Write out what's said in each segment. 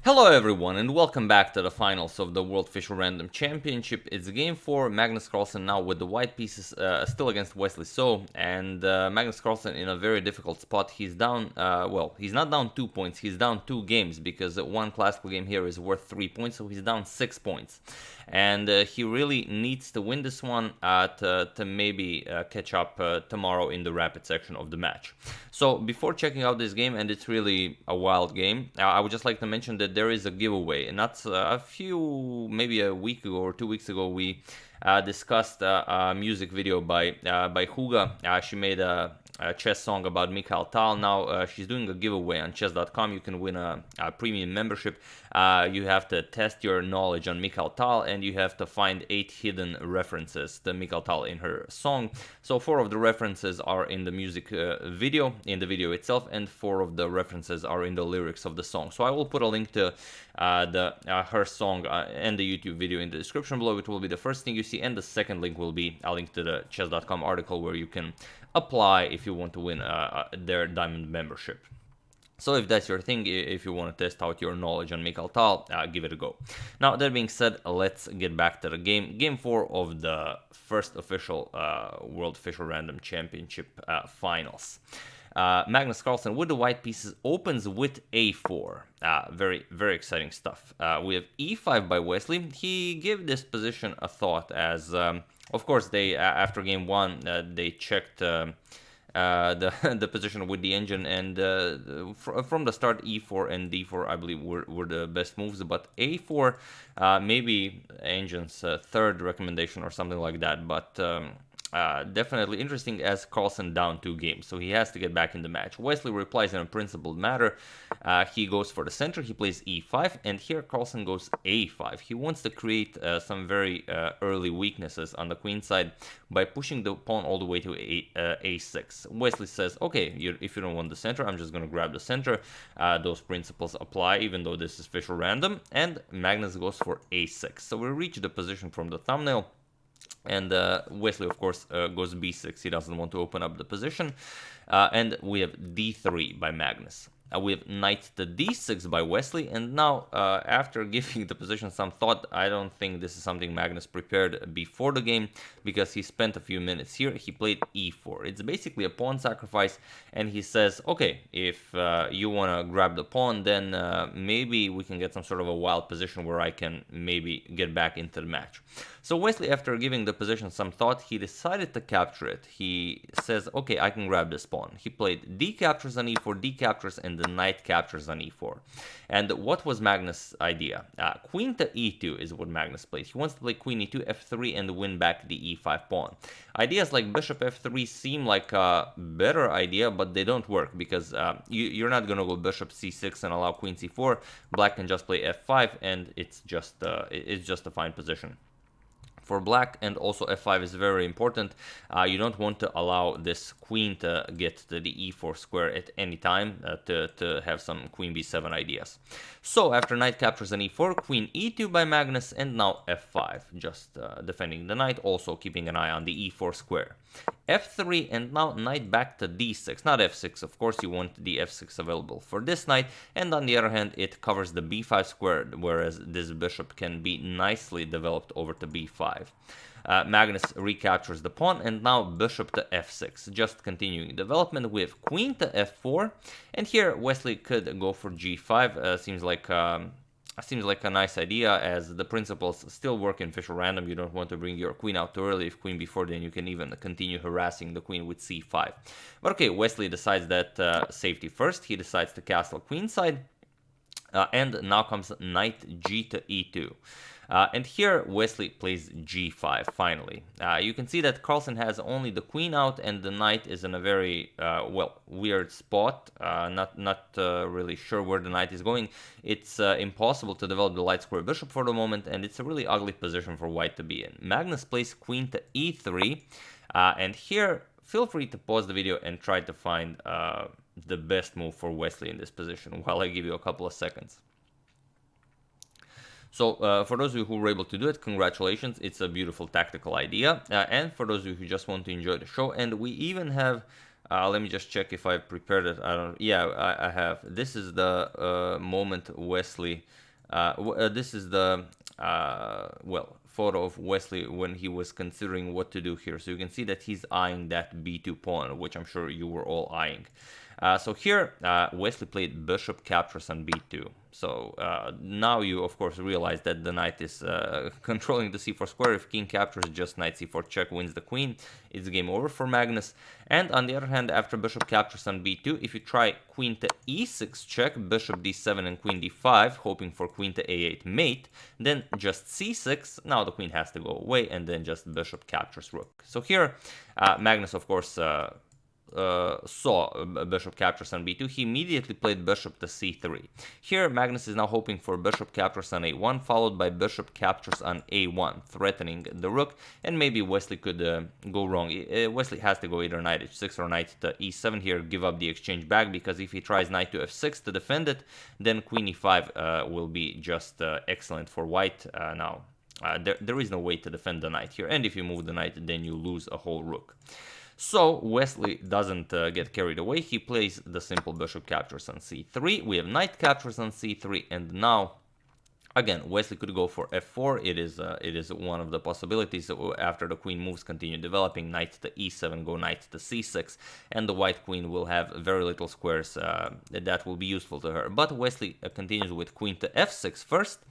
Hello everyone and welcome back to the finals of the World Fischer Random Championship. It's game 4, Magnus Carlsen now with the white pieces still against Wesley and Magnus Carlsen in a very difficult spot. He's down, well, he's not down 2 points, he's down 2 games because one classical game here is worth 3 points, so he's down 6 points. And he really needs to win this one to maybe catch up tomorrow in the rapid section of the match. So before checking out this game, and it's really a wild game, I would just like to mention that there is a giveaway. And that's maybe a week ago or 2 weeks ago, we discussed a music video by Høvikodden. She made a chess song about Mikhail Tal. Now she's doing a giveaway on chess.com. You can win a premium membership. You have to test your knowledge on Mikhail Tal, and you have to find 8 hidden references to Mikhail Tal in her song. So 4 of the references are in the music video, in the video itself, and 4 of the references are in the lyrics of the song. So I will put a link to her song and the YouTube video in the description below. It will be the first thing you see, and the second link will be a link to the chess.com article where you can apply if you want to win their diamond membership. So if that's your thing, if you want to test out your knowledge on Mikhail Tal, give it a go. Now, that being said, let's get back to the game. Game 4 of the first official World Fischer Random Championship finals. Magnus Carlsen with the white pieces opens with a4. Very, very exciting stuff. We have e5 by Wesley. He gave this position a thought as, of course, they after game 1, they checked the position with the engine, and from the start e4 and d4 I believe were the best moves, but a4 maybe engine's third recommendation or something like that, but definitely interesting as Carlsen down 2 games, so he has to get back in the match. Wesley replies in a principled manner. He goes for the center, he plays e5, and here Carlsen goes a5. He wants to create some very early weaknesses on the queen side by pushing the pawn all the way to a6. Wesley says, okay, if you don't want the center, I'm just going to grab the center. Those principles apply even though this is Fischer random, and Magnus goes for a6. So we reach the position from the thumbnail. And Wesley, of course, goes b6. He doesn't want to open up the position. And we have d3 by Magnus. We have knight to d6 by Wesley. And now, after giving the position some thought, I don't think this is something Magnus prepared before the game, because he spent a few minutes here. He played e4. It's basically a pawn sacrifice. And he says, okay, if you want to grab the pawn, then maybe we can get some sort of a wild position where I can maybe get back into the match. So Wesley, after giving the position some thought, he decided to capture it. He says, okay, I can grab this pawn. He played d captures on e4, d captures, and the knight captures on e4. And what was Magnus' idea? Queen to e2 is what Magnus played. He wants to play queen e2, f3, and win back the e5 pawn. Ideas like bishop f3 seem like a better idea, but they don't work, because you're not going to go bishop c6 and allow queen c4. Black can just play f5, and it's just a fine position for black. And also f5 is very important. You don't want to allow this queen to get to the e4 square at any time to have some queen b7 ideas. So after knight captures on e4, queen e2 by Magnus, and now f5, just defending the knight, also keeping an eye on the e4 square. f3, and now knight back to d6, not f6, of course you want the f6 available for this knight, and on the other hand it covers the b5 square, whereas this bishop can be nicely developed over to b5. Magnus recaptures the pawn, and now bishop to f6. Just continuing development with queen to f4, and here Wesley could go for g5. Seems like a nice idea, as the principles still work in Fischer random. You don't want to bring your queen out too early. If queen b4, then you can even continue harassing the queen with c5. But okay, Wesley decides that safety first. He decides to castle queenside, and now comes knight g to e2. And here Wesley plays g5 finally. You can see that Carlsen has only the queen out, and the knight is in a very weird spot. Not really sure where the knight is going. It's impossible to develop the light square bishop for the moment, and it's a really ugly position for white to be in. Magnus plays queen to e3, and here feel free to pause the video and try to find the best move for Wesley in this position while I give you a couple of seconds. So for those of you who were able to do it, congratulations. It's a beautiful tactical idea. And for those of you who just want to enjoy the show, and we even have let me just check if I prepared it. Yeah, I have. This is the moment Wesley. This is the photo of Wesley when he was considering what to do here. So you can see that he's eyeing that b2 pawn, which I'm sure you were all eyeing. So here, Wesley played bishop captures on b2. So now you, of course, realize that the knight is controlling the c4 square. If king captures, just knight c4 check wins the queen. It's game over for Magnus. And on the other hand, after bishop captures on b2, if you try queen to e6 check, bishop d7 and queen d5, hoping for queen to a8 mate, then just c6. Now the queen has to go away, and then just bishop captures rook. So here, Magnus, of course, saw bishop captures on b2, he immediately played bishop to c3. Here, Magnus is now hoping for bishop captures on a1, followed by bishop captures on a1, threatening the rook, and maybe Wesley could go wrong. Wesley has to go either knight h6 or knight to e7 here, give up the exchange back, because if he tries knight to f6 to defend it, then queen e5 will be just excellent for white. Now, there is no way to defend the knight here, and if you move the knight, then you lose a whole rook. So Wesley doesn't get carried away. He plays the simple bishop captures on c3. We have knight captures on c3, and now again Wesley could go for f4. It is one of the possibilities. After the queen moves, continue developing knight to e7, go knight to c6, and the white queen will have very little squares that will be useful to her. But Wesley continues with queen to f6 first.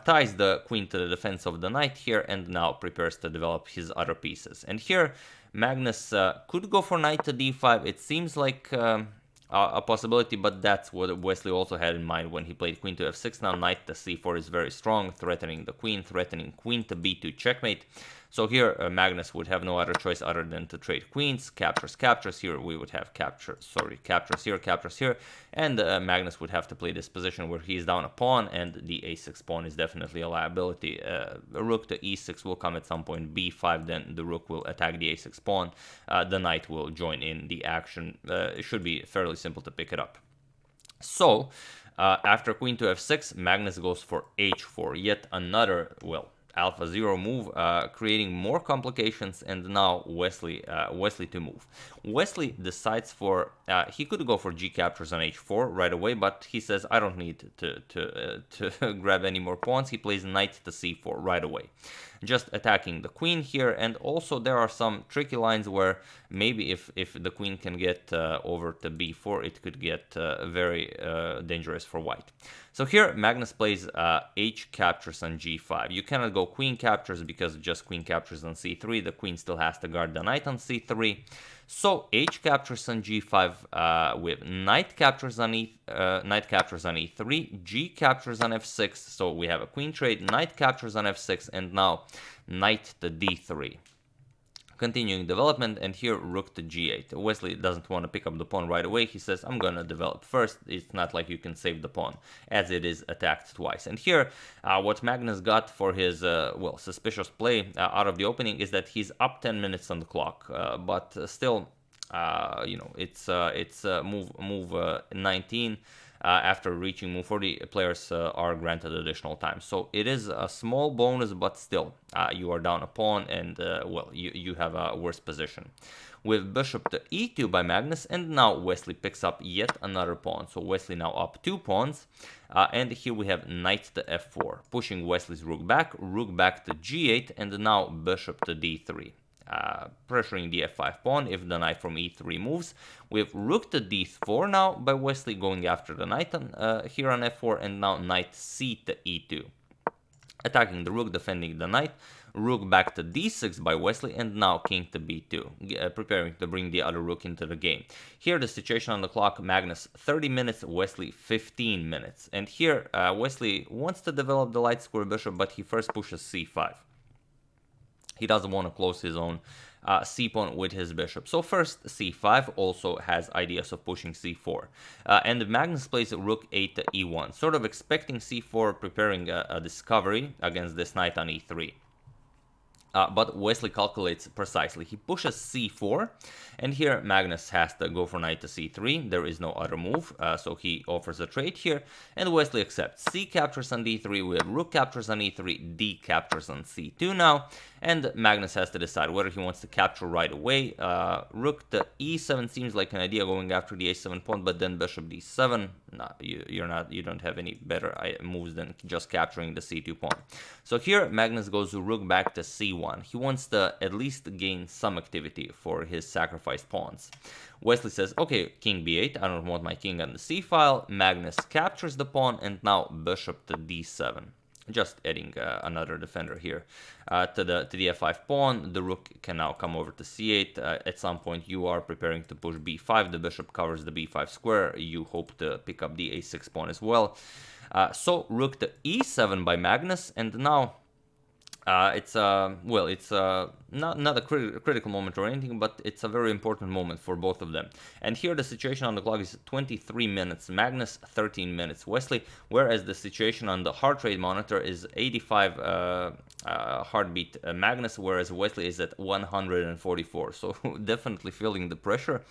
Ties the queen to the defense of the knight here, and now prepares to develop his other pieces. And here Magnus could go for knight to d5. It seems like a possibility, but that's what Wesley also had in mind when he played queen to f6. Now knight to c4 is very strong, threatening the queen, threatening queen to b2 checkmate. So here Magnus would have no other choice other than to trade queens, captures, captures. Here we would have captures here, and Magnus would have to play this position where he's down a pawn, and the a6 pawn is definitely a liability. Rook to e6 will come at some point, b5, then the rook will attack the a6 pawn. The knight will join in the action. It should be fairly simple to pick it up. So after queen to f6, Magnus goes for h4, yet another, alpha 0 move, creating more complications, and now Wesley to move. Wesley decides for, he could go for g captures on h4 right away, but he says, I don't need to grab any more pawns. He plays knight to c4 right away, just attacking the queen here. And also there are some tricky lines where maybe if the queen can get over to b4, it could get very dangerous for white. So here Magnus plays h captures on g5. You cannot go queen captures because just queen captures on c3. The queen still has to guard the knight on c3. So h captures on g5 with knight captures on e3, g captures on f6. So we have a queen trade, knight captures on f6, and now knight to d3. Continuing development, and here rook to g8. Wesley doesn't want to pick up the pawn right away. He says, I'm gonna develop first. It's not like you can save the pawn as it is attacked twice. And here what Magnus got for his suspicious play out of the opening is that he's up 10 minutes on the clock, but still it's move 19. After reaching move 40, players are granted additional time. So it is a small bonus, but still, you are down a pawn, and you have a worse position. With bishop to e2 by Magnus, and now Wesley picks up yet another pawn. So Wesley now up 2 pawns, and here we have knight to f4, pushing Wesley's rook back to g8, and now bishop to d3. Pressuring the f5 pawn if the knight from e3 moves. We have rook to d4 now by Wesley, going after the knight here on f4, and now knight c to e2. Attacking the rook, defending the knight. Rook back to d6 by Wesley, and now king to b2, preparing to bring the other rook into the game. Here the situation on the clock, Magnus 30 minutes, Wesley 15 minutes. And here Wesley wants to develop the light square bishop, but he first pushes c5. He doesn't want to close his own c-pawn with his bishop. So first c5 also has ideas of pushing c4. And Magnus plays rook 8 to e1, sort of expecting c4, preparing a discovery against this knight on e3. But Wesley calculates precisely. He pushes c4, and here Magnus has to go for knight to c3. There is no other move, so he offers a trade here, and Wesley accepts. C captures on d3, we have rook captures on e3, d captures on c2 now, and Magnus has to decide whether he wants to capture right away. Rook to e7 seems like an idea, going after the a7 pawn, but then bishop d7. No, you don't have any better moves than just capturing the c2 pawn. So here Magnus goes rook back to c1. He wants to at least gain some activity for his sacrificed pawns. Wesley says, okay, king b8, I don't want my king on the c file. Magnus captures the pawn, and now bishop to d7. Just adding another defender here to the f5 pawn. The rook can now come over to c8. At some point you are preparing to push b5. The bishop covers the b5 square. You hope to pick up the a6 pawn as well. So rook to e7 by Magnus, and now it's not a critical moment or anything, but it's a very important moment for both of them. And here the situation on the clock is 23 minutes, Magnus 13 minutes, Wesley, whereas the situation on the heart rate monitor is 85 heartbeat Magnus, whereas Wesley is at 144. So definitely feeling the pressure.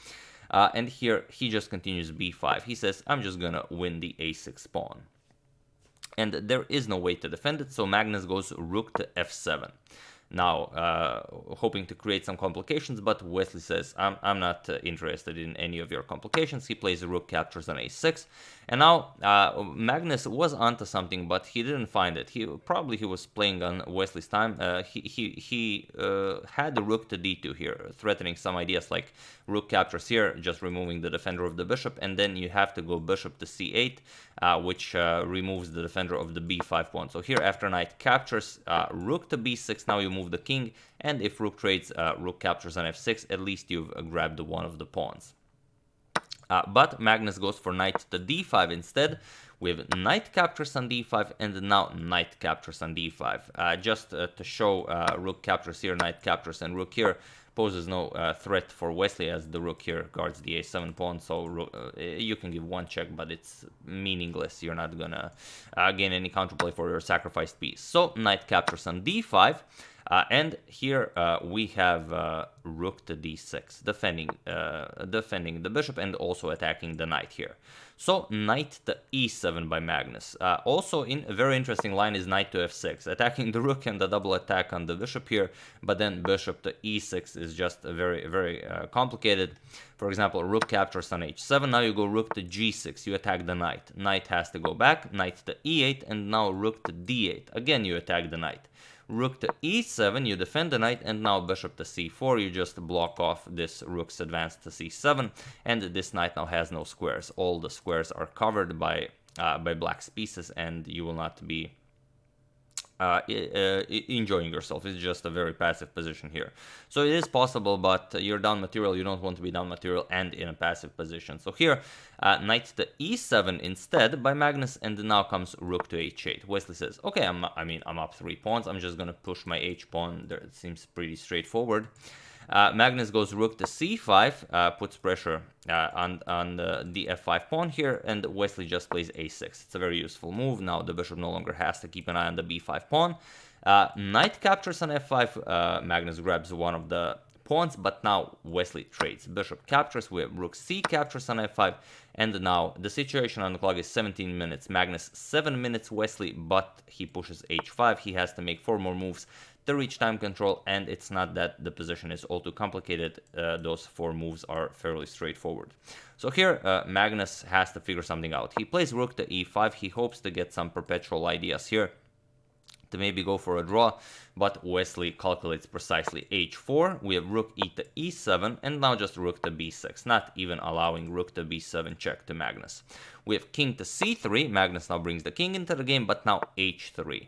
And here he just continues b5. He says, I'm just gonna win the a6 pawn. And there is no way to defend it, so Magnus goes rook to f7. Now, hoping to create some complications, but Wesley says, I'm not interested in any of your complications. He plays rook captures on a6. And now, Magnus was onto something, but he didn't find it. He was playing on Wesley's time. He had the rook to d2 here, threatening some ideas like rook captures here, just removing the defender of the bishop, and then you have to go bishop to c8, which removes the defender of the b5 pawn. So here, after knight captures, rook to b6, now you move the king, and if rook trades, rook captures on f6, at least you've grabbed one of the pawns. But Magnus goes for knight to d5 instead. We have knight captures on d5, and now knight captures on d5. Just to show, rook captures here, knight captures, and rook here poses no threat for Wesley, as the rook here guards the a7 pawn, so you can give one check, but it's meaningless. You're not gonna gain any counterplay for your sacrificed piece. So knight captures on d5, and here we have rook to d6, defending the bishop and also attacking the knight here. So knight to e7 by Magnus. Also, in a very interesting line is knight to f6, attacking the rook and the double attack on the bishop here, but then bishop to e6 is just very, very complicated. For example, rook captures on h7, now you go rook to g6, you attack the knight. Knight has to go back, knight to e8, and now rook to d8. Again, you attack the knight. Rook to e7, you defend the knight, and now bishop to c4, you just block off this rook's advance to c7, and this knight now has no squares. All the squares are covered by black's pieces, and you will not be enjoying yourself. It's just a very passive position here. So it is possible, but you're down material. You don't want to be down material and in a passive position. So here, knight to e7 instead by Magnus, and now comes rook to h8. Wesley says, okay, I'm up 3 pawns. I'm just gonna push my h pawn. There, it seems pretty straightforward. Magnus goes rook to c5, puts pressure on the f5 pawn here, and Wesley just plays a6. It's a very useful move. Now the bishop no longer has to keep an eye on the b5 pawn. Knight captures on f5. Magnus grabs one of the pawns, but now Wesley trades. Bishop captures, we have rook c captures on f5, and now the situation on the clock is 17 minutes. Magnus 7 minutes, Wesley, but he pushes h5. He has to make 4 more moves to reach time control, and it's not that the position is all too complicated. Those 4 moves are fairly straightforward. So here, Magnus has to figure something out. He plays rook to e5. He hopes to get some perpetual ideas here to maybe go for a draw, but Wesley calculates precisely h4. We have rook e to e7, and now just rook to b6, not even allowing rook to b7 check to Magnus. We have king to c3. Magnus now brings the king into the game, but now h3.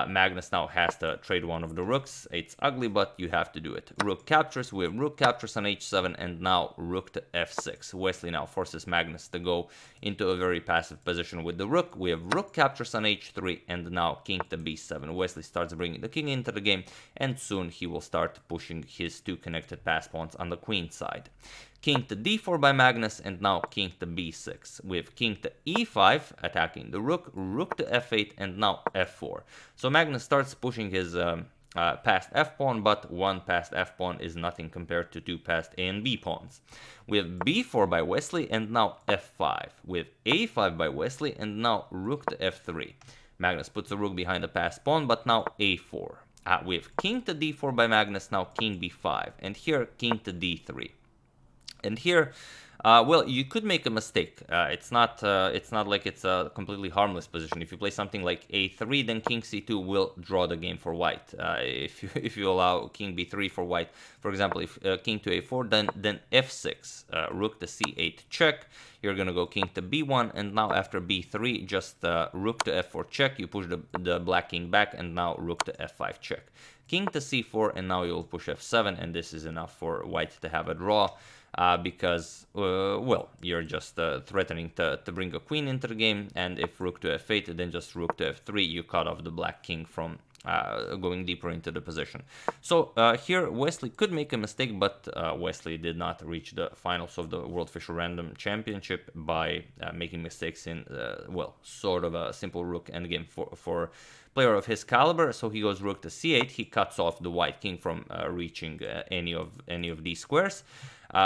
Magnus now has to trade one of the rooks. It's ugly, but you have to do it. Rook captures, we have rook captures on h7, and now rook to f6. Wesley now forces Magnus to go into a very passive position with the rook. We have rook captures on h3, and now king to b7. Wesley starts bringing the king into the game, and soon he will start pushing his 2 connected pass pawns on the queen side. King to d4 by Magnus, and now king to b6. We have king to e5, attacking the rook, rook to f8, and now f4. So Magnus starts pushing his passed f-pawn, but one passed f-pawn is nothing compared to two passed a and b pawns. We have b4 by Wesley, and now f5. We have a5 by Wesley, and now rook to f3. Magnus puts the rook behind the passed pawn, but now a4. We have king to d4 by Magnus, now king b5, and here king to d3. And here, well, you could make a mistake. It's not like it's a completely harmless position. If you play something like a3, then king c2 will draw the game for white. If you allow king b3 for white, for example, if king to a4, then f6, rook to c8 check. You're gonna go king to b1, and now after b3, just rook to f4 check. You push the black king back, and now rook to f5 check. King to c4, and now you'll push f7, and this is enough for white to have a draw. Because, well, you're just threatening to bring a queen into the game, and if rook to f8, then just rook to f3, you cut off the black king from going deeper into the position. So here Wesley could make a mistake, but Wesley did not reach the finals of the World Fischer Random Championship by making mistakes in, well, sort of a simple rook endgame for player of his caliber. So he goes rook to c8, he cuts off the white king from reaching any of these squares.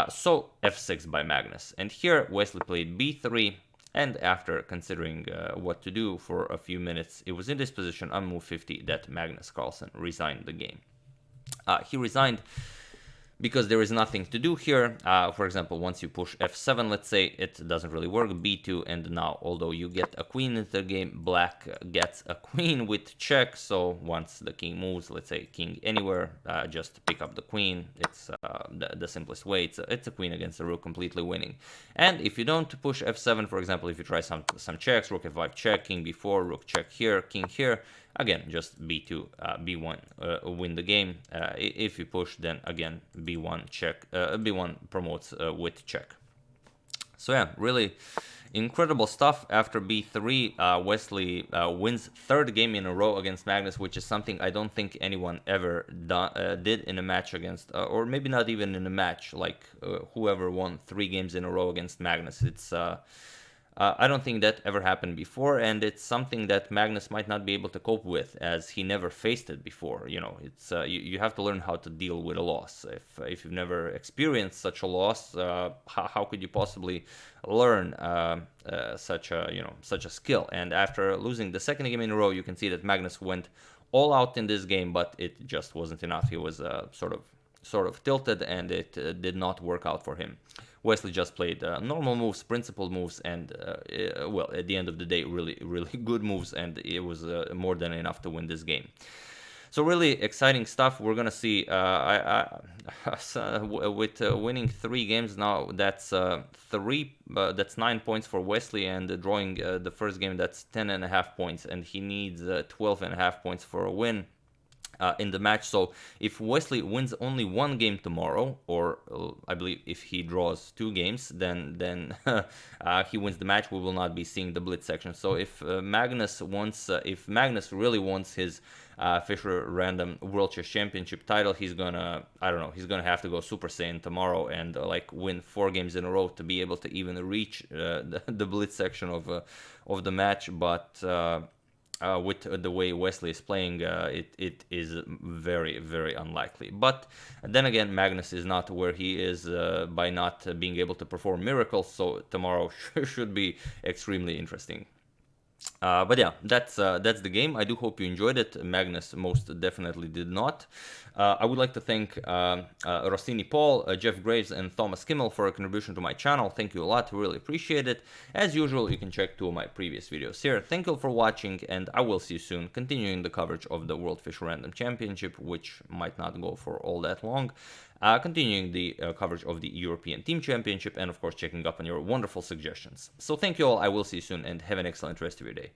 So f6 by Magnus, and here Wesley played b3, and after considering what to do for a few minutes, it was in this position on move 50 that Magnus Carlsen resigned the game. He resigned because there is nothing to do here. For example, once you push f7, let's say, it doesn't really work. b2, and now, although you get a queen into the game, black gets a queen with check. So once the king moves, let's say king anywhere, just pick up the queen. It's the simplest way. It's a queen against a rook, completely winning. And if you don't push f7, for example, if you try some checks, rook f5 check, king b4, rook check here, king here, again, just b2, b1, win the game. If you push, then again, b1 check, b1 promotes with check. So yeah, really incredible stuff. After b3, Wesley wins third game in a row against Magnus, which is something I don't think anyone ever did in a match against, or maybe not even in a match, like whoever won 3 games in a row against Magnus. It's I don't think that ever happened before, and it's something that Magnus might not be able to cope with, as he never faced it before. You know, it's you have to learn how to deal with a loss. If you've never experienced such a loss, how could you possibly learn such a skill? And after losing the second game in a row, you can see that Magnus went all out in this game, but it just wasn't enough. He was sort of tilted, and it did not work out for him. Wesley just played normal moves, principled moves, and well, at the end of the day, really good moves, and it was more than enough to win this game. So really exciting stuff. We're gonna see with winning 3 games now. That's 9 points for Wesley, and drawing the first game, that's 10.5 points, and he needs 12.5 points for a win in the match. So if Wesley wins only 1 game tomorrow, or I believe if he draws 2 games, then he wins the match. We will not be seeing the blitz section. So if Magnus really wants his Fischer Random World Chess Championship title, he's gonna, I don't know, he's gonna have to go Super Saiyan tomorrow and like win 4 games in a row to be able to even reach the blitz section of the match. But with the way Wesley is playing, it is very, very unlikely. But then again, Magnus is not where he is by not being able to perform miracles, so tomorrow should be extremely interesting. But yeah, that's the game. I do hope you enjoyed it. Magnus most definitely did not. I would like to thank Rossini Paul, Jeff Graves, and Thomas Kimmel for a contribution to my channel. Thank you a lot, really appreciate it. As usual, you can check 2 of my previous videos here. Thank you for watching, and I will see you soon, continuing the coverage of the World Fischer Random Championship, which might not go for all that long. Continuing the coverage of the European Team Championship, and of course checking up on your wonderful suggestions. So thank you all, I will see you soon, and have an excellent rest of your day.